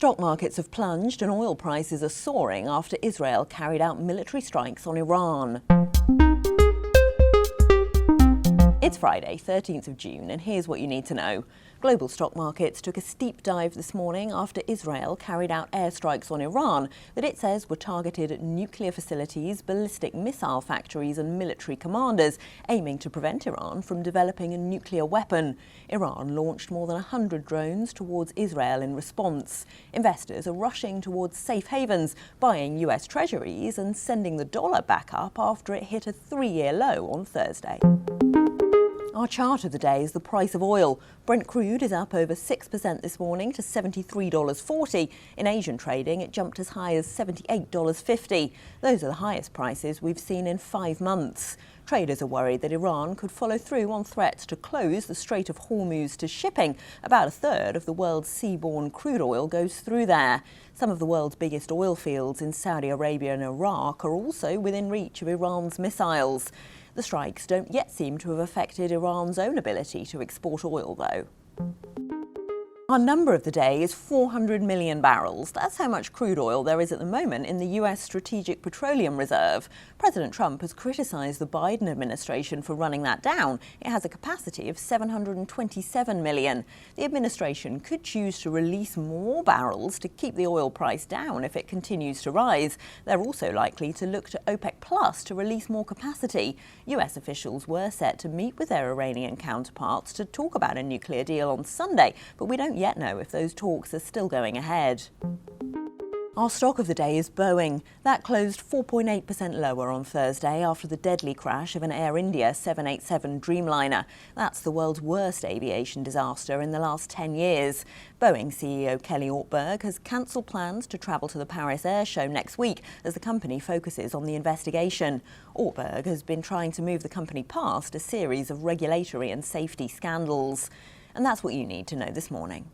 Stock markets have plunged and oil prices are soaring after Israel carried out military strikes on Iran. It's Friday, 13th of June, and here's what you need to know. Global stock markets took a steep dive this morning after Israel carried out airstrikes on Iran that it says were targeted at nuclear facilities, ballistic missile factories and military commanders, aiming to prevent Iran from developing a nuclear weapon. Iran launched more than 100 drones towards Israel in response. Investors are rushing towards safe havens, buying US treasuries and sending the dollar back up after it hit a 3-year low on Thursday. Our chart of the day is the price of oil. Brent crude is up over 6% this morning to $73.40. In Asian trading, it jumped as high as $78.50. Those are the highest prices we've seen in 5 months. Traders are worried that Iran could follow through on threats to close the Strait of Hormuz to shipping. About a third of the world's seaborne crude oil goes through there. Some of the world's biggest oil fields in Saudi Arabia and Iraq are also within reach of Iran's missiles. The strikes don't yet seem to have affected Iran's own ability to export oil, though. Our number of the day is 400 million barrels. That's how much crude oil there is at the moment in the US Strategic Petroleum Reserve. President Trump has criticised the Biden administration for running that down. It has a capacity of 727 million. The administration could choose to release more barrels to keep the oil price down if it continues to rise. They're also likely to look to OPEC Plus to release more capacity. US officials were set to meet with their Iranian counterparts to talk about a nuclear deal on Sunday, but we don't yet know if those talks are still going ahead. Our stock of the day is Boeing. That closed 4.8% lower on Thursday after the deadly crash of an Air India 787 Dreamliner. That's the world's worst aviation disaster in the last 10 years. Boeing CEO Kelly Ortberg has cancelled plans to travel to the Paris Air Show next week as the company focuses on the investigation. Ortberg has been trying to move the company past a series of regulatory and safety scandals. And that's what you need to know this morning.